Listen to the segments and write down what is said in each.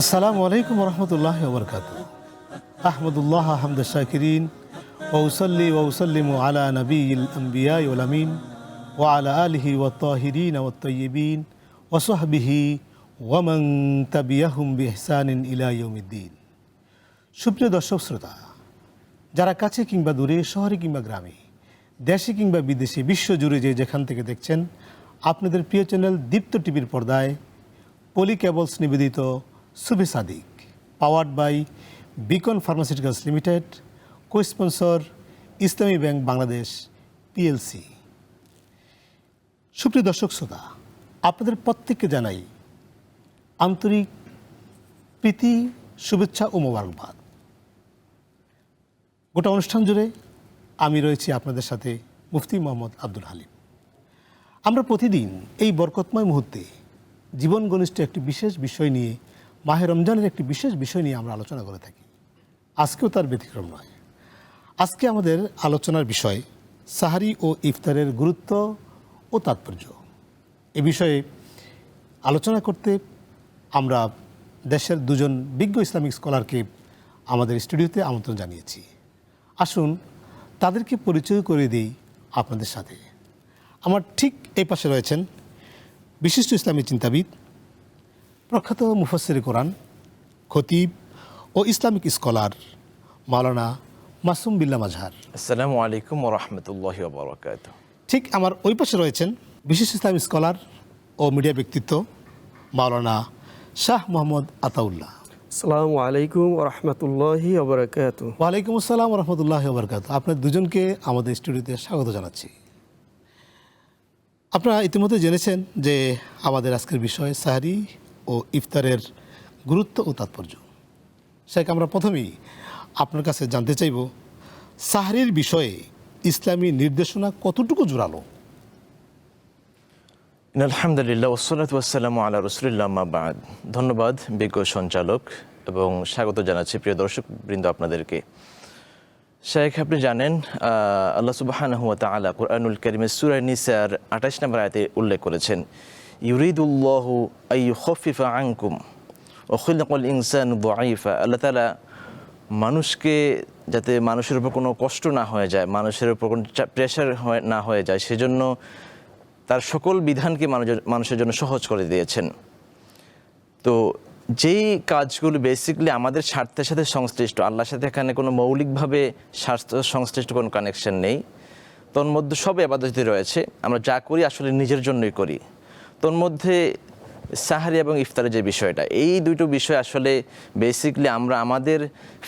আসসালামু আলাইকুম রহমতুল্লাহি ওয়া বারাকাতুহু। আহমদুল্লাহ হামদা শাকিরিন ওয়া উসাল্লি ওয়া উসাল্লিমু আলা নবিয়িল আম্বিয়া ওয়াল আমিন ওয়া আলা আলিহি ওয়াত তাহিরিন ওয়াত তাইয়্যিবিন ওয়া সাহবিহি ওয়া মান তাবিআহুম বিইহসানিন ইলা ইয়াউমিদ্দিন। সুপ্রিয় দর্শক শ্রোতা, যারা কাছে কিংবা দূরে, শহরে কিংবা গ্রামে, দেশে কিংবা বিদেশে, বিশ্বজুড়ে যেখান থেকে দেখছেন, আপনাদের প্রিয় চ্যানেল দীপ্ত টিভির পর্দায় পলি কেবলস নিবেদিত Subhe Sadik, powered by beacon pharmaceuticals limited, cosponsor Islami bank Bangladesh PLC. সুপ্রিয় দর্শক শ্রোতা, আপনাদের প্রত্যেককে জানাই আন্তরিক প্রীতি, শুভেচ্ছা ও মোবারকবাদ। গোটা অনুষ্ঠান জুড়ে আমি রয়েছি আপনাদের সাথে, মুফতি মোহাম্মদ আব্দুল হালিম। আমরা প্রতিদিন এই বরকতময় মুহূর্তে জীবন ঘনিষ্ঠ একটি বিশেষ বিষয় নিয়ে, মাহে রমজানের একটি বিশেষ বিষয় নিয়ে আমরা আলোচনা করে থাকি। আজকেও তার ব্যতিক্রম নয়। আজকে আমাদের আলোচনার বিষয় সাহারি ও ইফতারের গুরুত্ব ও তাৎপর্য। এ বিষয়ে আলোচনা করতে আমরা দেশের দুজন বিজ্ঞ ইসলামিক স্কলারকে আমাদের স্টুডিওতে আমন্ত্রণ জানিয়েছি। আসুন তাদেরকে পরিচয় করে দিই আপনাদের সাথে। আমার ঠিক এই পাশে রয়েছেন বিশিষ্ট ইসলামী চিন্তাবিদ, প্রখ্যাত মুফাসসিরে কোরআন, খতিব ও ইসলামিক স্কলার মাওলানা মাসুম বিল্লাহ মাজহার। আসসালামু আলাইকুম ওয়া রাহমাতুল্লাহি ওয়া বারাকাতুহু। ঠিক আমার ওই পাশে রয়েছেন বিশিষ্ট ইসলামী স্কলার ও মিডিয়া ব্যক্তিত্ব মাওলানা শাহ মোহাম্মদ আতাউল্লাহ। আসসালামু আলাইকুম ওয়া রাহমাতুল্লাহি ওয়া বারাকাতুহু। ওয়ালাইকুম আসসালাম ওয়া রাহমাতুল্লাহি ওয়া বারাকাতুহু। আপনার দুজনকে আমাদের স্টুডিওতে স্বাগত জানাচ্ছি। আপনারা ইতিমধ্যে জেনেছেন যে আমাদের আজকের বিষয় সাহারি ও ইফতারের গুরুত্ব ও তাৎপর্য। শেখ, আমরা প্রথমেই আপনার কাছে জানতে চাইব, সাহারির বিষয়ে ইসলামী নির্দেশনা কতটুকু জোরালো? আলহামদুলিল্লাহ ওয়াসসালাতু ওয়াসসালামু আলা রাসূলিল্লাহ, আম্মা বা'দ। ধন্যবাদ বিজ্ঞ সঞ্চালক এবং স্বাগত জানাচ্ছি প্রিয় দর্শক বৃন্দ আপনাদেরকে। শেখ, আপনি জানেন আল্লাহ সুবহানাহু ওয়া তাআলা কুরআনুল কারীমের সূরা নিসার ২৮ নম্বর আয়াতে উল্লেখ করেছেন, ইউরিদুল্লাহু আইয়ুখাফিফা আনকুম ওয়া খুলিকাল ইনসানু দাঈফা। আল্লাহ তাআলা মানুষকে যাতে মানুষের উপর কোনো কষ্ট না হয়ে যায়, মানুষের উপর কোনো প্রেশার না হয়ে যায়, সেজন্য তার সকল বিধানকে মানুষের জন্য সহজ করে দিয়েছেন। তো যেই কাজগুলো বেসিক্যালি আমাদের স্বার্থের সাথে সংশ্লিষ্ট, আল্লাহর সাথে এখানে কোনো মৌলিকভাবে স্বার্থ সংশ্লিষ্ট কোনো কানেকশন নেই, তোর মধ্যে সব ইবাদতই রয়েছে, আমরা যা করি আসলে নিজের জন্যই করি। তোর মধ্যে সাহারি এবং ইফতারের যে বিষয়টা, এই দুটো বিষয় আসলে বেসিক্যালি আমরা আমাদের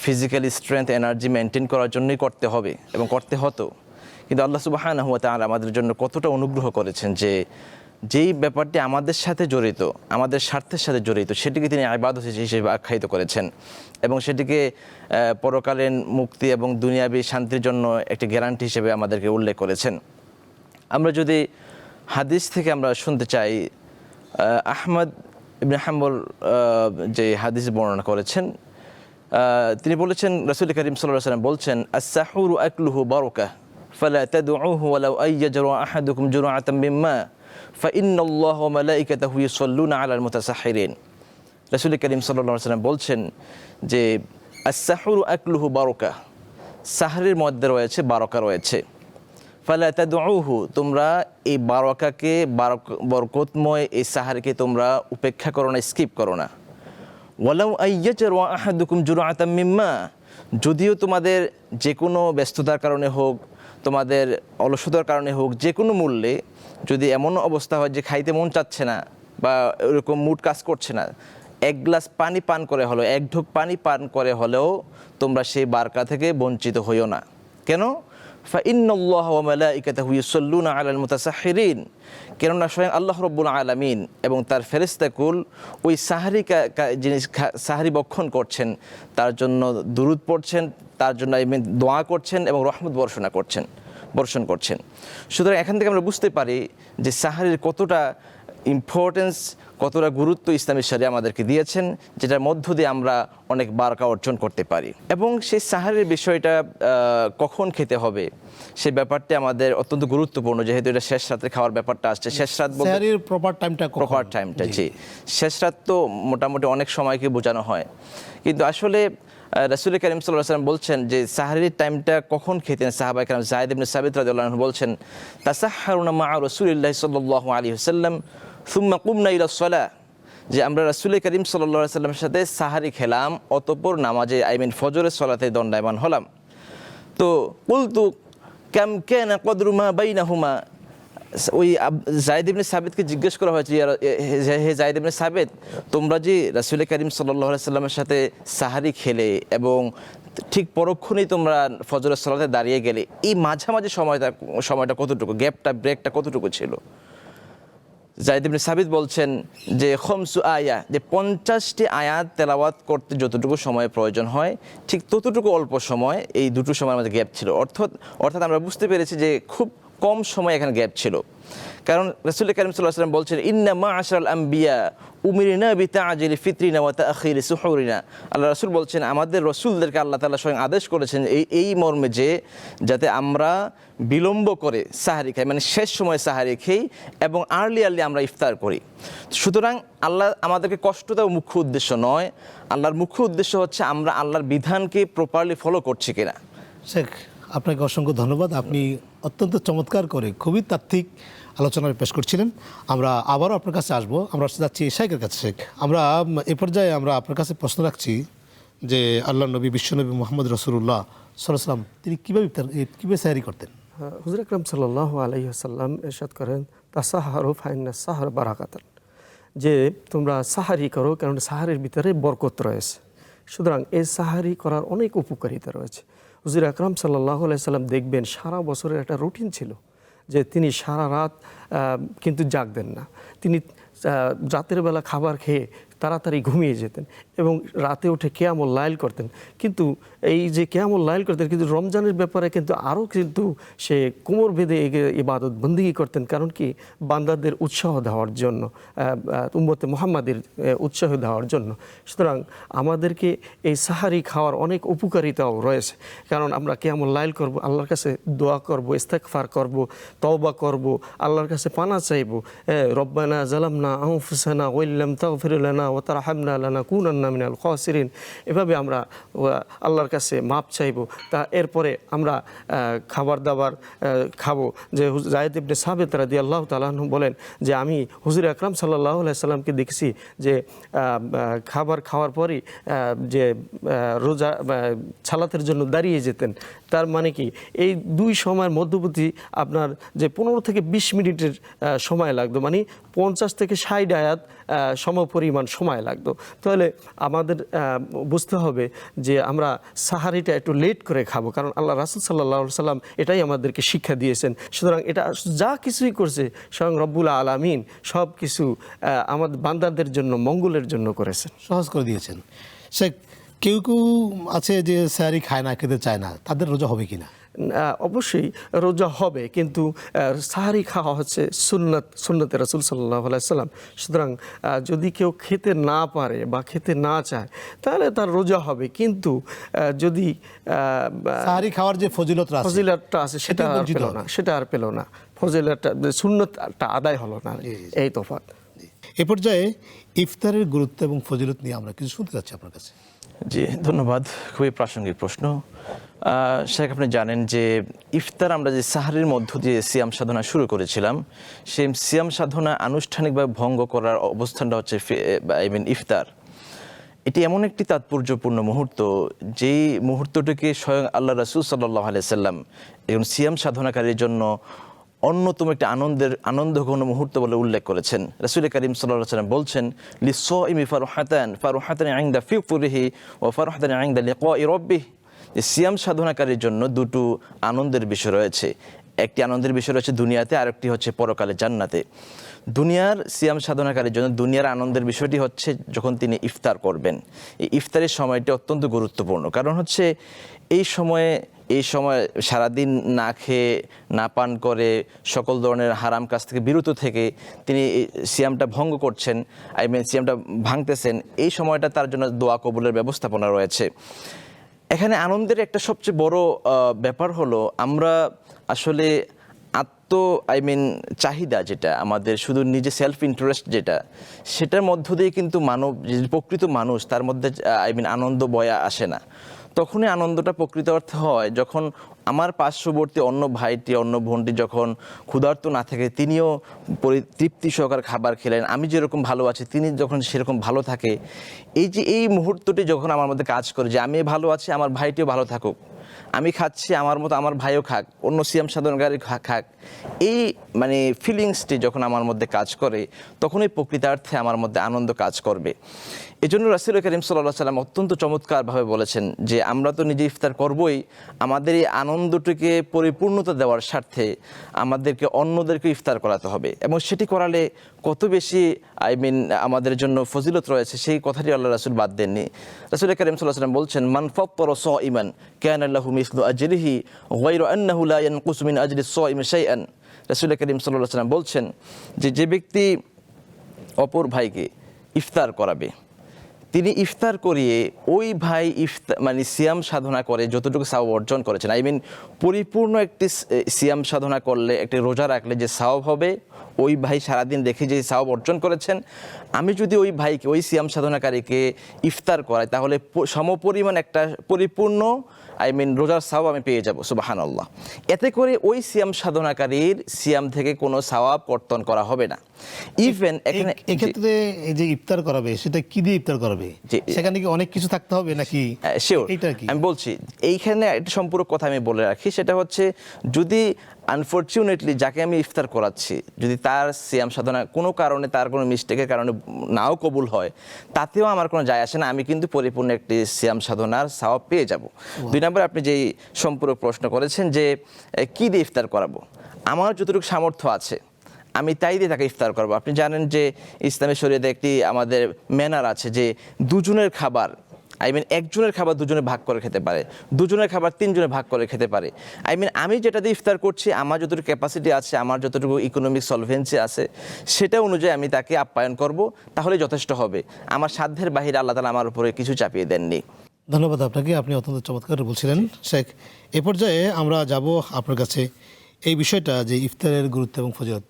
ফিজিক্যালি স্ট্রেংথ, এনার্জি মেনটেন করার জন্যই করতে হবে এবং করতে হতো। কিন্তু আল্লাহ সুবহানাহু ওয়া তাআলা আমাদের জন্য কতটা অনুগ্রহ করেছেন যে যেই ব্যাপারটি আমাদের সাথে জড়িত, আমাদের স্বার্থের সাথে জড়িত, সেটিকে তিনি ইবাদত হিসেবে আখ্যায়িত করেছেন এবং সেটিকে পরকালীন মুক্তি এবং দুনিয়াবী শান্তির জন্য একটি গ্যারান্টি হিসেবে আমাদেরকে উল্লেখ করেছেন। আমরা যদি হাদিস থেকে আমরা শুনতে চাই, আহমদ ইবনে হাম্বল যে হাদিস বর্ণনা করেছেন, তিনি বলেছেন, রাসূল কারীম সাল্লাল্লাহু আলাইহি ওয়াসাল্লাম বলছেন, আস-সাহুরু আকলুহু বারাকাহ ফালা তাদউহু ওয়ালাউ আইয়াজরা আহাদুকুম জুরআতাম মিম্মা ফাইন্নাল্লাহা ওয়া মালাইকাতাহু ইউসাল্লুনা আলাল মুতাসাহহিরিন। রাসূল কারীম সাল্লাল্লাহু আলাইহি ওয়াসাল্লাম বলছেন যে আস-সাহুরু আকলুহু বারাকাহ, সাহরির মধ্যে রয়েছে বারাকা রয়েছে। ফালা তাদউহু, তোমরা এই বারাকাকে, বরকতময় এই সাহারিকে তোমরা উপেক্ষা করো না, স্কিপ করো না। ওয়ালাউ আইয়াজরা আহাদুকুম জুরআতাম মিম্মা, যদিও তোমাদের যে কোনো ব্যস্ততার কারণে হোক, তোমাদের অলসতার কারণে হোক, যে কোনো মূল্যে যদি এমন অবস্থা হয় যে খাইতে মন চাচ্ছে না বা এরকম মুড কাজ করছে না, এক গ্লাস পানি পান করে হলেও, এক ঢোক পানি পান করে হলেও তোমরা সেই বারকা থেকে বঞ্চিত হইও না। কেন? ফাইন্নাল্লাহা ওয়া মালাইকাতাহু ইউসাল্লুনা আলাল মুতাসাহহিরিন, কেননা স্বয়ং আল্লাহ রাব্বুল আলামিন এবং তার ফেরেশতাকুল ওই যিনি সাহারি বক্ষণ করছেন তার জন্য দুরূদ পড়ছেন, তার জন্য দোয়া করছেন এবং রহমত বর্ষণ করছেন। সুতরাং এখান থেকে আমরা বুঝতে পারি যে সাহারির কতটা ইম্পর্টেন্স, কতটা গুরুত্ব ইসলামী শরিয়া আমাদেরকে দিয়েছেন, যেটার মধ্য দিয়ে আমরা অনেক বারাকা অর্জন করতে পারি। এবং সেই সাহারির বিষয়টা কখন খেতে হবে সেই ব্যাপারটা আমাদের অত্যন্ত গুরুত্বপূর্ণ, যেহেতু এটা শেষ রাতে খাওয়ার ব্যাপারটা আসছে। শেষ রাত বলতে স্যারের প্রপার টাইমটা জি, শেষ রাত তো মোটামুটি অনেক সময়কে বোঝানো হয়, কিন্তু আসলে রাসূল করিম সাল্লাল্লাহু আলাইহি ওয়াসাল্লাম বলছেন যে সাহারির টাইমটা কখন খেতেন। সাহাবায়ে কেরাম যায়েদ ইবনে সাবিত রাদিয়াল্লাহু আনহু বলছেন, তাসাহহারুনা মা রাসূলিল্লাহি সাল্লাল্লাহু আলাইহি ওয়াসাল্লাম সুম্মা কুমনা ইলা সালাহ, যে আমরা রাসূল করিম সাল্লাল্লাহু আলাইহি ওয়াসাল্লামের সাথে সাহারি খেলাম, অতঃপর নামাজে ফজরের সালাতে দণ্ডায়মান হলাম। তো কুলতু কাম কানা কদরু মা বাইনাহুমা, ওই যায়েদ ইবনে সাবিতকে জিজ্ঞেস করা হয়েছে, হে যায়েদ ইবনে সাবিত, তোমরা যে রাসূল করিম সাল্লাল্লাহু আলাইহি ওয়াসাল্লামের সাথে সাহারি খেলে এবং ঠিক পরক্ষণেই তোমরা ফজরের সালাতে দাঁড়িয়ে গেলে, এই মাঝামাঝি সময়টা কতটুকু, ব্রেকটা কতটুকু ছিল? যায়েদ ইবনে সাবিত বলছেন যে খমসু আয়া, যে 50টি আয়াত তেলাওয়াত করতে যতটুকু সময় প্রয়োজন হয় ঠিক ততটুকু অল্প সময় এই দুটো সময়ের মধ্যে গ্যাপ ছিল। অর্থাৎ আমরা বুঝতে পেরেছি যে খুব কম সময় এখানে গ্যাপ ছিল। কারণ রাসূল করিম সাল্লাল্লাহু আলাইহি ওয়াসাল্লাম বলছেন, ইন্না মা'আশারাল আম্বিয়া উমিরনা বিতা'জিলি ফিতরিনা ওয়া তা'খিরি সুহুরিনা। আল্লাহ রাসূল বলছেন, আমাদের রাসূলদেরকে আল্লাহ তাআলা স্বয়ং আদেশ করেছেন এই মর্মে যে যাতে আমরা বিলম্ব করে সাহারি খাই, মানে শেষ সময় সাহারি খাই, এবং আর্লি আমরা ইফতার করি। সুতরাং আল্লাহ আমাদেরকে কষ্ট দেওয়া মুখ্য উদ্দেশ্য নয়, আল্লাহর মুখ্য উদ্দেশ্য হচ্ছে আমরা আল্লাহর বিধানকে প্রপারলি ফলো করছি কিনা। শেখ, আপনাকে অসংখ্য ধন্যবাদ। আপনি অত্যন্ত চমৎকার করে খুবই তাত্ত্বিক আলোচনায় পেশ করছিলেন। আমরা আবারও আপনার কাছে আসবো। আমরা যাচ্ছি শেখের কাছে। শেখ, আমরা এ পর্যায়ে আমরা আপনার কাছে প্রশ্ন রাখছি যে আল্লাহ নবী বিশ্বনবী মুহাম্মদ রাসূলুল্লাহ সাল্লাল্লাহু আলাইহি ওয়াসাল্লাম তিনি কীভাবে সাহারি করতেন? হুজুর আকরাম সাল্লাল্লাহু আলাইহি ওয়াসাল্লাম ইরশাদ করেন, তাসাহারু ফাইন্না সাহর বারাকাতান, যে তোমরা সাহারি করো, কারণ সাহারির ভিতরে বরকত রয়েছে। সুতরাং এই সাহারি করার অনেক উপকারিতা রয়েছে। হুজুর আকরাম সাল্লাল্লাহু আলাইহি ওয়াসাল্লাম দেখবেন সারা বছরের একটা রুটিন ছিল যে তিনি সারা রাত কিন্তু জাগতেন না। তিনি রাতের বেলা খাবার খেয়ে তাড়াতাড়ি ঘুমিয়ে যেতেন এবং রাতে উঠে কিয়ামুল লাইল করতেন। কিন্তু এই যে কিয়ামুল লাইল করতেন, কিন্তু রমজানের ব্যাপারে কিন্তু আরও কিন্তু সে কোমর বেঁধে ইবাদত বন্দেগী করতেন। কারণ কি, বান্দাদের উৎসাহ দেওয়ার জন্য, উম্মতে মুহাম্মাদের উৎসাহ দেওয়ার জন্য। সুতরাং আমাদেরকে এই সাহারি খাওয়ার অনেক উপকারিতাও রয়েছে। কারণ আমরা কিয়ামুল লাইল করব, আল্লাহর কাছে দোয়া করব, ইস্তেগফার করব, তওবা করব, আল্লাহর কাছে পানা চাইব। রব্বানা জালামনা আনফুসানা ওয়া ইল্লাম তাগফির লানা ওয়া তারহামনা লানাকুনান্না মিনাল খাসিরিন, এভাবে আমরা আল্লাহর কাছে মাপ চাইব। তা এরপরে আমরা খাবার দাবার খাবো। যে যায়েদ ইবনে সাবিত রাদিয়াল্লাহু তাআলা আনহু বলেন যে আমি হুজুর আকরাম সাল্লাল্লাহু আলাইহি সাল্লামকে দেখেছি যে খাবার খাওয়ার পরই যে রোজা সালাতের জন্য দাঁড়িয়ে যেতেন। তার মানে কি, এই দুই সময়ের মধ্যবর্তী আপনার যে 15 থেকে 20 মিনিটের সময় লাগতো, মানে 50 থেকে 60 আয়াত সমপরিমাণ সময় লাগতো। তাহলে আমাদের বুঝতে হবে যে আমরা সাহারিটা একটু লেট করে খাবো, কারণ আল্লাহ রাসূল সাল্লাল্লাহু আলাইহি সাল্লাম এটাই আমাদেরকে শিক্ষা দিয়েছেন। সুতরাং এটা যা কিছুই করছে স্বয়ং রব্বুল আলামিন সব কিছু আমাদের বান্দাদের জন্য মঙ্গলের জন্য করেছেন, সহজ করে দিয়েছেন। শেখ, কেউ আছে যে সাহারি খায় না, খেতে চায় না, তাদের রোজা হবে কিনা? অবশ্যই রোজা হবে, কিন্তু সাহারি খাওয়া হচ্ছে সুন্নতে রাসূল সাল্লাল্লাহু আলাইহি সাল্লাম। সুতরাং যদি কেউ খেতে না পারে বা খেতে না চায় তাহলে তার রোজা হবে, কিন্তু যদি সাহারি খাওয়ার যে ফজিলতটা আছে সেটা আর পেল না, ফজিলতটা সুন্নতটা আদায় হলো না, এই তফাৎ। এ পর্যায়ে ইফতারের গুরুত্ব এবং ফজিলত নিয়ে আমরা কিছু শুনতে যাচ্ছি আপনার কাছে। জি, ধন্যবাদ। খুবই প্রাসঙ্গিক প্রশ্ন। শেখ, আপনি জানেন যে ইফতার আমরা যে সাহারির মধ্য দিয়ে সিয়াম সাধনা শুরু করেছিলাম, সেই সিয়াম সাধনা আনুষ্ঠানিকভাবে ভঙ্গ করার অবস্থানটা হচ্ছে ইফতার। এটি এমন একটি তাৎপর্যপূর্ণ মুহূর্ত, যেই মুহূর্তটিকে স্বয়ং আল্লাহ রাসূল সাল্লাল্লাহু আলাইহি সাল্লাম এবং সিয়াম সাধনাকারীর জন্য অন্যতম একটি আনন্দঘন মুহূর্ত বলে উল্লেখ করেছেন। রাসূল করিম সাল্লাল্লাহু আলাইহি ওয়াসাল্লাম বলছেন, লিস-সাইমি ফারহাতান ইনদা ফিতরিহি ওয়া ফারহাতান ইনদা লিকাই রাব্বিহি, যে সিয়াম সাধনাকারীর জন্য দুটো আনন্দের বিষয় রয়েছে। একটি আনন্দের বিষয় রয়েছে দুনিয়াতে, আর একটি হচ্ছে পরকালে জান্নাতে। দুনিয়ার সিয়াম সাধনাকারীর জন্য দুনিয়ার আনন্দের বিষয়টি হচ্ছে যখন তিনি ইফতার করবেন। এই ইফতারের সময়টি অত্যন্ত গুরুত্বপূর্ণ, কারণ হচ্ছে এই সময় সারাদিন না খেয়ে না পান করে সকল ধরনের হারাম কাজ থেকে বিরত থেকে তিনি সিয়ামটা ভঙ্গ করছেন, সিয়ামটা ভাঙতেছেন। এই সময়টা তার জন্য দোয়া কবুলের ব্যবস্থাপনা রয়েছে। এখানে আনন্দের একটা সবচেয়ে বড় ব্যাপার হলো আমরা আসলে চাহিদা যেটা আমাদের, শুধু নিজে সেলফ ইন্টারেস্ট যেটা, সেটার মধ্য দিয়ে কিন্তু প্রকৃত মানুষ তার মধ্যে আনন্দ বয়া আসে না। তখনই আনন্দটা প্রকৃত অর্থে হয় যখন আমার পার্শ্ববর্তী অন্য ভাইটি অন্য বোনটি যখন ক্ষুধার্ত না থাকে তিনিও তৃপ্তি সহকার খাবার খেলেন, আমি যেরকম ভালো আছি তিনি যখন সেরকম ভালো থাকে, এই মুহূর্তটি যখন আমার মধ্যে কাজ করে যে আমি ভালো আছি, আমার ভাইটিও ভালো থাকুক, আমি খাচ্ছি আমার মতো আমার ভাইও খাক, অন্য সিয়াম সাধনকারী খাক, এই ফিলিংসটি যখন আমার মধ্যে কাজ করে তখনই প্রকৃতার্থে আমার মধ্যে আনন্দ কাজ করবে। এজন্য রাসূল করিম সাল্লাল্লাহু আলাইহি ওয়াসাল্লাম অত্যন্ত চমৎকারভাবে বলেছেন যে আমরা তো নিজে ইফতার করবই, আমাদের এই আনন্দটিকে পরিপূর্ণতা দেওয়ার স্বার্থে আমাদেরকে অন্যদেরকে ইফতার করাতে হবে, এবং সেটি করালে কত বেশি আমাদের জন্য ফজিলত রয়েছে সেই কথাটি আল্লাহ রাসূল বাদ দেননি। রাসূল করিম সাল্লাল্লাহু আলাইহি ওয়াসাল্লাম বলছেন, মান ফাত্তারা সাইমান কানা লাহু মিসলু আজরিহি গায়রু আন্নাহু লা ইয়ানকুসু মিন আজরি সাইমি শাইআন। রাসূল করিম সাল্লাল্লাহু আলাইহি ওয়াসাল্লাম বলছেন যে ব্যক্তি অপর ভাইকে ইফতার করাবে, তিনি ইফতার করিয়ে ওই ভাই সিয়াম সাধনা করে যতটুকু সওয়াব অর্জন করেছেন, পরিপূর্ণ একটি সিয়াম সাধনা করলে, একটি রোজা রাখলে যে সওয়াব হবে, ওই ভাই সারাদিন রেখে যে সওয়াব অর্জন করেছেন, আমি যদি ওই ভাইকে, ওই সিয়াম সাধনাকারীকে ইফতার করাই তাহলে সমপরিমাণ একটা পরিপূর্ণ রোজার সওয়াব আমি পেয়ে যাব। সুবহানাল্লাহ। এতে করে ওই সিয়াম সাধনাকারীর সিয়াম থেকে কোনো সওয়াব কর্তন করা হবে না। ইভেন এক্ষেত্রে এই যে ইফতার করাবে সেটা কি দিয়ে ইফতার করাবে, সেখানে কি অনেক কিছু থাকতে হবে নাকি? শিওর, এটা কি আমি বলছি এইখানে একটা সম্পূরক কথা আমি বলে রাখি, সেটা হচ্ছে যদি আনফরচুনেটলি যাকে আমি ইফতার করাচ্ছি যদি তার সিয়াম সাধনা কোনো কারণে, তার কোনো মিস্টেকের কারণে নাও কবুল হয়, তাতেও আমার কোনো যায় আসে না, আমি কিন্তু পরিপূর্ণ একটি সিয়াম সাধনার সওয়াব পেয়ে যাব। 2 নম্বর আপনি যেই সম্পূরক প্রশ্ন করেছেন যে কি দিয়ে ইফতার করাবো, আমার যতটুকু সামর্থ্য আছে আমি তাই দিয়ে তাকে ইফতার করবো। আপনি জানেন যে ইসলামী শরীয়তে একটি আমাদের ম্যানার আছে যে দুজনের খাবার, একজনের খাবার দুজনে ভাগ করে খেতে পারে, দুজনের খাবার তিনজনে ভাগ করে খেতে পারে। আমি যেটা দিয়ে ইফতার করছি, আমার যতটুকু ক্যাপাসিটি আছে, আমার যতটুকু ইকোনমিক সলভেন্সি আছে, সেটা অনুযায়ী আমি তাকে আপ্যায়ন করব, তাহলে যথেষ্ট হবে। আমার সাধ্যের বাহিরে আল্লাহ তাআলা আমার উপরে কিছু চাপিয়ে দেননি। ধন্যবাদ আপনাকে, আপনি অত্যন্ত চমৎকার বলছিলেন। শেখ, এ পর্যায়ে আমরা যাব আপনার কাছে এই বিষয়টা যে ইফতারের গুরুত্ব এবং ফজিলত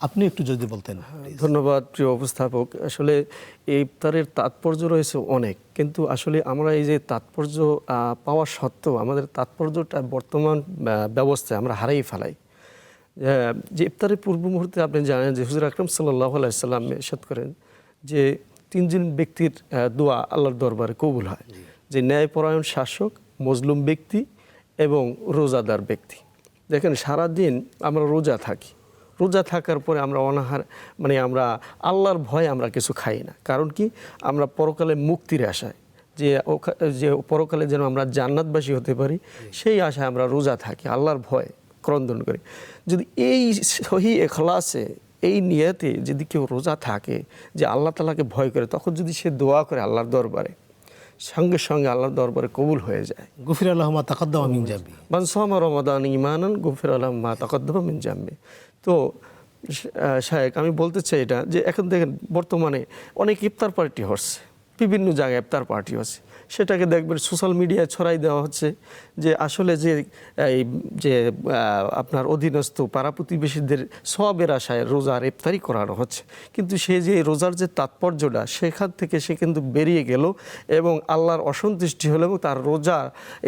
আপনি একটু যদি বলতেন। ধন্যবাদ প্রিয় উপস্থাপক। আসলে এই ইফতারের তাৎপর্য রয়েছে অনেক, কিন্তু আসলে আমরা এই যে তাৎপর্য পাওয়া সত্ত্বেও আমাদের তাৎপর্যটা বর্তমান ব্যবস্থায় আমরা হারাই ফেলাই। যে ইফতারের পূর্ব মুহূর্তে আপনি জানেন যে হুজুর আকরাম সাল্লাল্লাহু আলাইহি সাল্লাম ইরশাদ করেন যে 3 জন ব্যক্তির দোয়া আল্লাহর দরবারে কবুল হয়, যে ন্যায়পরায়ণ শাসক, মজলুম ব্যক্তি এবং রোজাদার ব্যক্তি। দেখেন সারাদিন আমরা রোজা থাকি, রোজা থাকার পরে আমরা অনাহার আমরা আল্লাহর ভয়ে আমরা কিছু খাই না। কারণ কি, আমরা পরকালে মুক্তির আশায়, যে পরকালে যেন আমরা জান্নাতবাসী হতে পারি, সেই আশায় আমরা রোজা থাকি, আল্লাহর ভয়ে ক্রন্দন করি। যদি এই সহি ইখলাসে, এই নিয়তে যদি কেউ রোজা থাকে যে আল্লাহ তাআলাকে ভয় করে, তখন যদি সে দোয়া করে আল্লাহর দরবারে, সঙ্গে সঙ্গে আল্লাহর দরবারে কবুল হয়ে যায়। গুফিরা লাহু মা তাকাদ্দামা মিন জামবি, মান সামা রমাদান ঈমানান গুফিরা লাহু মা তাকাদ্দামা মিন জামবি। তো শায়েখ, আমি বলতে চাই এটা যে এখন দেখেন বর্তমানে অনেক ইফতার পার্টি হচ্ছে, বিভিন্ন জায়গায় ইফতার পার্টি হচ্ছে, সেটাকে দেখবেন সোশ্যাল মিডিয়ায় ছড়াই দেওয়া হচ্ছে যে আসলে যে আপনার অধীনস্থ পাড়া প্রতিবেশীদের সওয়াবের আশায় রোজার ইফতারি করানো হচ্ছে, কিন্তু সে যে রোজার যে তাৎপর্যটা, সেখান থেকে সে কিন্তু বেরিয়ে গেল এবং আল্লাহর অসন্তুষ্টি হলো, এবং তার রোজা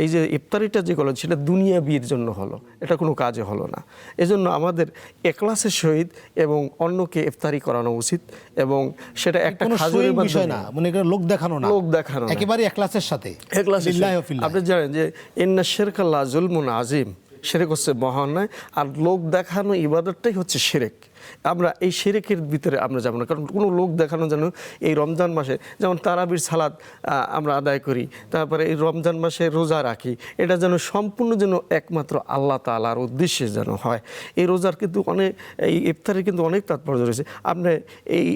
এই যে ইফতারিটা যেগুলো সেটা দুনিয়াবির জন্য হলো, এটা কোনো কাজে হলো না। এজন্য আমাদের ইখলাসের সহিত এবং অন্যকে ইফতারি করানো উচিত, এবং সেটা একটা খাজুরের বিষয় না, লোক দেখানো না, লোক দেখানো একেবারে ইখলাসের সাথে। আপনি জানেন যে ইন্না শিরকা লাযুলমুন আযীম, শিরক হচ্ছে মহা অন্যায়, আর লোক দেখানো ইবাদতটাই হচ্ছে শিরক। আমরা এই শিরকের ভিতরে আমরা যাব না, কারণ কোনো লোক দেখানো যেন এই রমজান মাসে যেমন তারাবির সালাত আমরা আদায় করি, তারপরে এই রমজান মাসে রোজা রাখি, এটা যেন সম্পূর্ণ যেন একমাত্র আল্লাহ তাআলার উদ্দেশ্যে যেন হয়। এই রোজার কিন্তু অনেক, এই ইফতারের কিন্তু অনেক তাৎপর্য রয়েছে। আপনি এই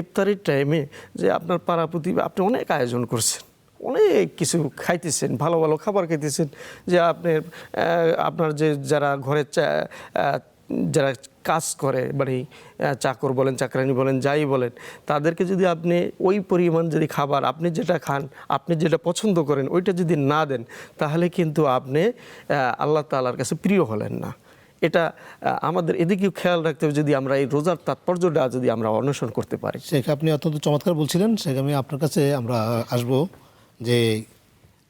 ইফতারের টাইমে যে আপনার পাড়া প্রতিবেশী আপনি অনেক আয়োজন করছেন, অনেক কিছু খাইতেছেন, ভালো ভালো খাবার খাইতেছেন, যে আপনার যে যারা ঘরে যারা কাজ করে, মানে চাকর বলেন, চাকরানি বলেন, যাই বলেন, তাদেরকে যদি আপনি ওই পরিমাণ যদি খাবার আপনি যেটা খান, আপনি যেটা পছন্দ করেন ওইটা যদি না দেন, তাহলে কিন্তু আপনি আল্লাহ তাআলার কাছে প্রিয় হলেন না। এটা আমাদের এদিকেও খেয়াল রাখতে হবে, যদি আমরা এই রোজার তাৎপর্যটা যদি আমরা অনুসরণ করতে পারি। শেখ, আপনি অত্যন্ত চমৎকার বলছিলেন। শেখ, আমি আপনার কাছে আমরা আসবো যে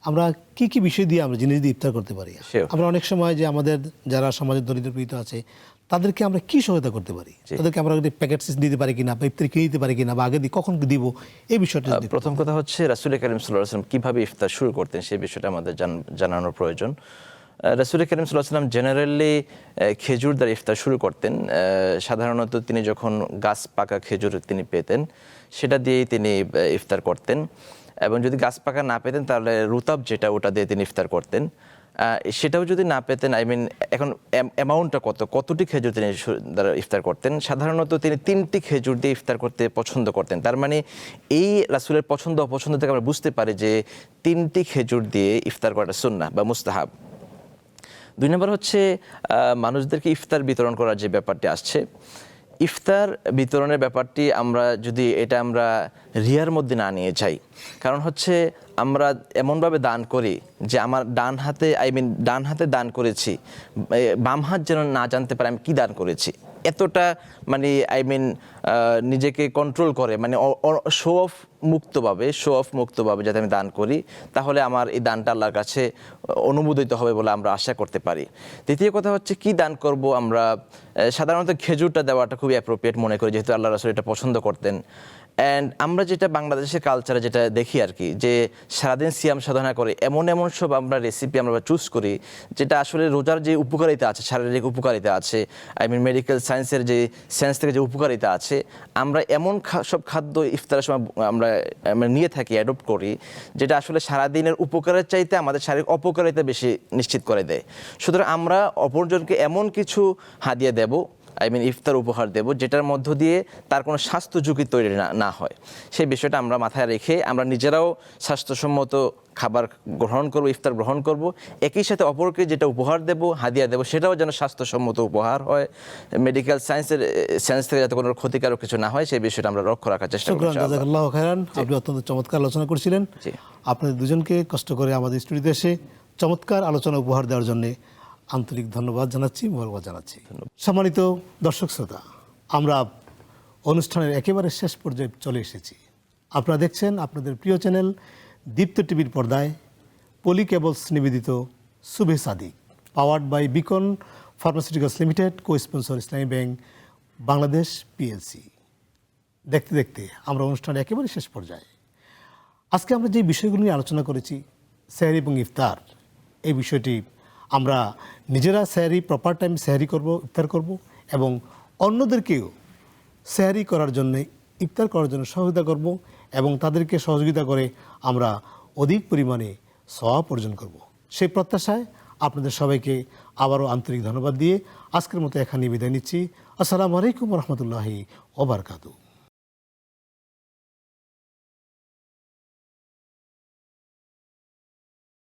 আমরা কি কি বিষয় দিয়ে আমরা জিনিস দিয়ে ইফতার করতে পারি। আমরা অনেক সময় যে আমাদের যারা সমাজের দরিদ্র পীড়িত আছে তাদেরকে আমরা কি সহায়তা করতে পারি, তাদেরকে আমরা প্যাকেট দিতে পারি কিনা, বা ইফতারি কিনে দিতে পারি কিনা, বা আগে দিয়ে কখন দিব, এই বিষয়টা। প্রথম কথা হচ্ছে রাসূল কারীম সাল্লাল্লাহু আলাইহি ওয়াসাল্লাম কিভাবে ইফতার শুরু করতেন সেই বিষয়টা আমাদের জানানোর প্রয়োজন। রাসূল কারীম সাল্লাল্লাহু আলাইহি ওয়াসাল্লাম জেনারেলি খেজুর দ্বারা ইফতার শুরু করতেন। সাধারণত তিনি যখন গাছ পাকা খেজুর তিনি পেতেন সেটা দিয়েই তিনি ইফতার করতেন, এবং যদি গাছ পাকা না পেতেন তাহলে রুতাব যেটা ওটা দিয়ে তিনি ইফতার করতেন। সেটাও যদি না পেতেন, এখন অ্যামাউন্টটা কতটি খেজুর তিনি দ্বারা ইফতার করতেন, সাধারণত তিনি 3টি খেজুর দিয়ে ইফতার করতে পছন্দ করতেন। তার মানে এই রাসূলের পছন্দ অপছন্দ থেকে আমরা বুঝতে পারি যে 3টি খেজুর দিয়ে ইফতার করাটা সুন্নাহ বা মুস্তাহাব। 2 নম্বর হচ্ছে মানুষদেরকে ইফতার বিতরণ করার যে ব্যাপারটি আসছে, ইফতার বিতরণের ব্যাপারটি আমরা রিয়ার মধ্যে না নিয়ে যাই। কারণ হচ্ছে আমরা এমনভাবে দান করি যে আমার ডান হাতে দান করেছি, বাম হাত যেন না জানতে পারে আমি কি দান করেছি, এতটা নিজেকে কন্ট্রোল করে, শো অফ মুক্তভাবে যাতে আমি দান করি, তাহলে আমার এই দানটা আল্লাহর কাছে অনুমোদিত হবে বলে আমরা আশা করতে পারি। দ্বিতীয় কথা হচ্ছে কি দান করব, আমরা সাধারণত খেজুরটা দেওয়াটা খুবই অ্যাপ্রোপ্রিয়েট মনে করি, যেহেতু আল্লাহ রাসূল এটা পছন্দ করতেন। অ্যান্ড আমরা যেটা বাংলাদেশের কালচারে যেটা দেখি আর কি, যে সারাদিন সিয়াম সাধনা করে এমন সব আমরা রেসিপি আমরা চুজ করি যেটা আসলে রোজার যে উপকারিতা আছে, শারীরিক উপকারিতা আছে, মেডিকেল সায়েন্সের যে সেন্স থেকে যে উপকারিতা আছে, আমরা এমন সব খাদ্য ইফতারের সময় আমরা নিয়ে থাকি, অ্যাডপ্ট করি, যেটা আসলে সারাদিনের উপকারের চাইতে আমাদের শারীরিক অপকারিতা বেশি নিশ্চিত করে দেয়। সুতরাং আমরা অপরজনকে এমন কিছু হাদিয়া দেব, ইফতার উপহার দেব যেটার মধ্য দিয়ে তার কোনো স্বাস্থ্য ঝুঁকি তৈরি না হয়, সেই বিষয়টা আমরা মাথায় রেখে আমরা নিজেরাও স্বাস্থ্যসম্মত খাবার গ্রহণ করব, ইফতার গ্রহণ করব, একই সাথে অপরকে যেটা উপহার দেব, হাদিয়া দেব, সেটাও যেন স্বাস্থ্যসম্মত উপহার হয়, মেডিকেল সায়েন্সের সেন্স থেকে যাতে কোনো ক্ষতিকারক কিছু না হয় সেই বিষয়টা আমরা লক্ষ্য রাখার চেষ্টা করব। জাযাকাল্লাহু খাইরান। আপনি অত্যন্ত চমৎকার আলোচনা করছিলেন। আপনাদের দুজনকে কষ্ট করে আমাদের স্টুডিওতে এসে চমৎকার আলোচনা উপহার দেওয়ার জন্য আন্তরিক ধন্যবাদ জানাচ্ছি, মোবারকবাদ জানাচ্ছি। সম্মানিত দর্শক শ্রোতা, আমরা অনুষ্ঠানের একেবারে শেষ পর্যায়ে চলে এসেছি। আপনারা দেখছেন আপনাদের প্রিয় চ্যানেল দীপ্ত টিভির পর্দায় পলি কেবলস নিবেদিত Subhe Sadik, powered by beacon pharmaceuticals limited, co sponsor Islami bank Bangladesh PLC. দেখতে দেখতে আমরা অনুষ্ঠানের একেবারে শেষ পর্যায়ে। আজকে আমরা যে বিষয়গুলো নিয়ে আলোচনা করেছি, সেহরি এবং ইফতার, এই বিষয়টি আমরা নিজেরা সেহরি প্রপার টাইম সেহরি করব, ইফতার করব, এবং অন্যদেরকেও সেহরি করার জন্য, ইফতার করার জন্য সহযোগিতা করব, এবং তাদেরকে সহযোগিতা করে আমরা অধিক পরিমাণে সওয়াব অর্জন করব। সেই প্রত্যাশায় আপনাদের সবাইকে আবারও আন্তরিক ধন্যবাদ দিয়ে আজকের মতো এখানে বিদায় নিচ্ছি। আসসালামু আলাইকুম রহমতুল্লাহি ওয়া বারাকাতুহু।